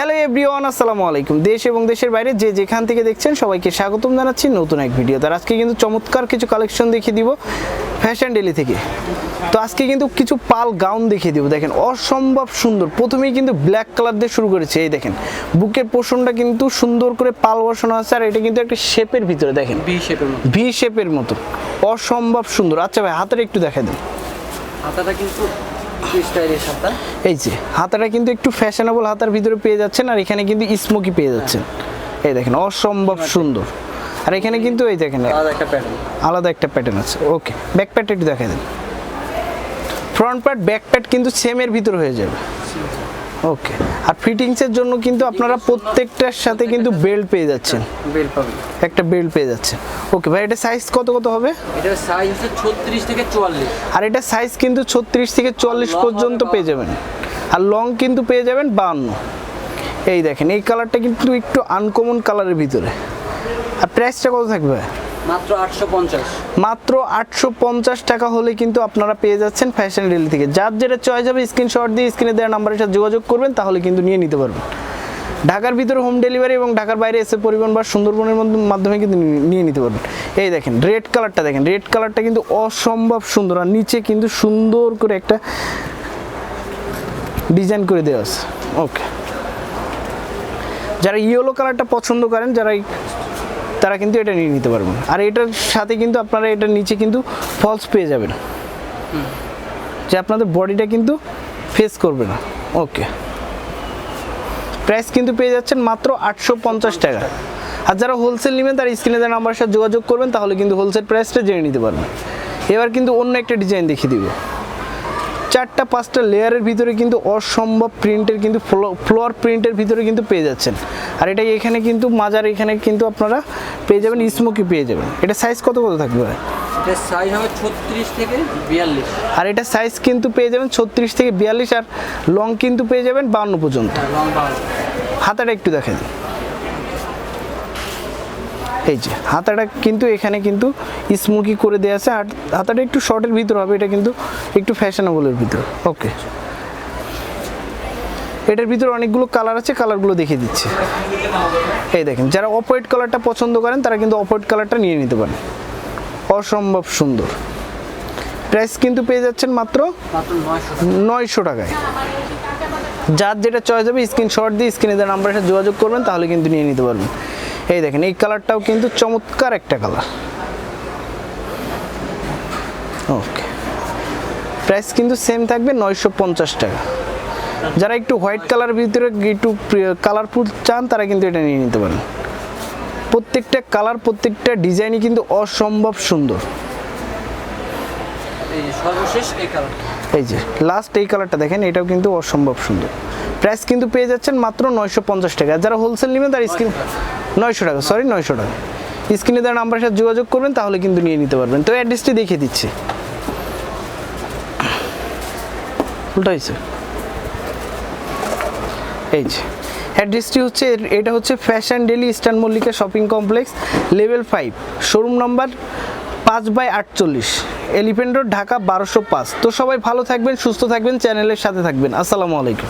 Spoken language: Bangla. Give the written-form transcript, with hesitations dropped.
হ্যালো এভরিওয়ান, আসসালামু আলাইকুম। দেশ এবং দেশের বাইরে যে যেখান থেকে দেখছেন সবাইকে স্বাগতম জানাচ্ছি নতুন এক ভিডিওতে। আজকে কিন্তু চমৎকার কিছু কালেকশন দেখিয়ে দিব ফ্যাশন ডেলি থেকে। তো আজকে কিন্তু কিছু পাল গাউন দেখিয়ে দিব। দেখেন অসম্ভব সুন্দর। প্রথমেই কিন্তু ব্ল্যাক কালার দিয়ে শুরু করেছে। এই দেখেন বুকের পোর্শনটা কিন্তু সুন্দর করে পাল বসানো আছে, আর এটা কিন্তু একটা শেপের ভিতরে দেখেন ভি শেপের মতো অসম্ভব সুন্দর। আচ্ছা ভাই হাতের একটু দেখা দিন। হাতাটা কিন্তু এই যে হাতাটা কিন্তু একটু ফ্যাশনেবল হাতার ভিতরে পেয়ে যাচ্ছেন, আর এখানে কিন্তু স্মোকি পেয়ে যাচ্ছেন। এই দেখেন অসম্ভব সুন্দর। আর এখানে কিন্তু এই দেখেন আলাদা একটা প্যাটার্ন আছে। ওকে, ব্যাক প্যাট একটু দেখা দেন। ফ্রন্ট প্যাট ব্যাক প্যাট কিন্তু সেমের ভিতর হয়ে যাবে। ওকে, আর ফিটিংসের জন্য কিন্তু আপনারা প্রত্যেকটার সাথে কিন্তু বেল্ট পেয়ে যাচ্ছেন। বেল্ট পাবেন, একটা বেল্ট পেয়ে যাচ্ছে। ওকে ভাই, এটা সাইজ কত কত হবে? এটা সাইজ হচ্ছে 36 থেকে 44, আর এটা সাইজ কিন্তু 36 থেকে 44 পর্যন্ত পেয়ে যাবেন। আর লং কিন্তু পেয়ে যাবেন 52। এই দেখেন এই কালারটা কিন্তু একটু আনকমন কালারের ভিতরে। আর প্রাইসটা কত থাকবে? মাত্র 850। মাত্র 850 টাকা হলে কিন্তু আপনারা পেয়ে যাচ্ছেন ফ্যাশন ডেলি থেকে। যার যেটা চয়েস হবে স্ক্রিনশট দিয়ে স্ক্রিনে দেওয়া নাম্বারের সাথে যোগাযোগ করবেন, তাহলে কিন্তু নিয়ে নিতে পারবেন। ঢাকার ভিতরে হোম ডেলিভারি এবং ঢাকার বাইরে এসে পরিবহন বা সুন্দরবনের মাধ্যমে কিন্তু নিয়ে নিতে পারবেন। এই দেখেন রেড কালারটা দেখেন, রেড কালারটা কিন্তু অসম্ভব সুন্দর। আর নিচে কিন্তু সুন্দর করে একটা ডিজাইন করে দেওয়া আছে। ওকে, যারা ইয়েলো কালারটা পছন্দ করেন তারা কিন্তু এটা নিয়ে নিতে পারবেন। আর এটার সাথে কিন্তু আপনারা এটার নিচে কিন্তু ফলস পেয়ে যাবেন, যে আপনাদের বডিটা কিন্তু ফেস করবে না। ওকে, প্রাইস কিন্তু পেয়ে যাচ্ছেন মাত্র 850 টাকা। আর যারা হোলসেল নেবেন তার স্ক্রিনে দেওয়া নাম্বারের সাথে যোগাযোগ করবেন, তাহলে কিন্তু হোলসেল প্রাইসটা জেনে নিতে পারবেন। এবার কিন্তু অন্য একটা ডিজাইন দেখিয়ে দিব। 4-5টা লেয়ারের ভিতরে কিন্তু অসম্ভব প্রিন্টের কিন্তু ফ্লোর প্রিন্টের ভিতরে কিন্তু পেয়ে যাচ্ছেন। আর এটা এখানে কিন্তু মাজার এখানে কিন্তু আপনারা পেয়ে যাবেন স্মোকি পেয়ে যাবেন। এটা সাইজ কত কত থাকবে? এটা সাইজ হবে 36 থেকে 42। আর এটা সাইজ কিন্তু পেয়ে যাবেন 36 থেকে 42, আর লং কিন্তু পেয়ে যাবেন 52 পর্যন্ত। হাতাটা একটু দেখেন। এই যে হাতাটা কিন্তু এখানে কিন্তু স্মোকি করে দেওয়া আছে। আর হাতাটা একটু শর্টের ভিতর হবে, এটা কিন্তু একটু ফ্যাশনেবলের ভিতর। ওকে, এটার ভিতরে অনেকগুলো কালার আছে, কালারগুলো দেখিয়ে দিচ্ছি। এই দেখেন যারা অফ হোয়াইট কালারটা পছন্দ করেন তারা কিন্তু অফ হোয়াইট কালারটা নিয়ে নিতে পারেন। অসম্ভব সুন্দর। প্রাইস কিন্তু পেয়ে যাচ্ছেন মাত্র 900 টাকায়। যার যেটা চয়েস হবে স্ক্রিনশট দিয়ে স্ক্রিনে দেওয়া নাম্বারের সাথে যোগাযোগ করবেন, তাহলে কিন্তু নিয়ে নিতে পারবেন। এই দেখেন এই কালারটাও কিন্তু চমৎকার একটা কালার। ওকে, প্রাইস কিন্তু সেম থাকবে 950 টাকা। যারা একটু হোয়াইট কালার ভিতরে একটু কালারফুল চান তারা কিন্তু এটা নিয়ে নিতে পারেন। প্রত্যেকটা কালার প্রত্যেকটা ডিজাইনই কিন্তু অসম্ভব সুন্দর। এই সর্বশেষ এই কালার, এই যে লাস্ট এই কালারটা দেখেন, এটাও কিন্তু অসম্ভব সুন্দর। প্রাইস কিন্তু পেয়ে যাচ্ছেন মাত্র 950 টাকা। যারা হোলসেল নেবেন তার স্ক্রিন 900 টাকা, সরি 900 টাকা। স্ক্রিনে দেওয়া নাম্বারের সাথে যোগাযোগ করবেন, তাহলে কিন্তু নিয়ে নিতে পারবেন। তো অ্যাড্রেসটি দেখিয়ে দিচ্ছি। উল্টা হয়েছে। এই যে অ্যাড্রেসটি হচ্ছে, এটা হচ্ছে fashion daily eastern Mallika shopping complex level 5, showroom number 5/48, elephant road, Dhaka 1205। তো সবাই ভালো থাকবেন, সুস্থ থাকবেন, চ্যানেলের সাথে থাকবেন। আসসালামু আলাইকুম।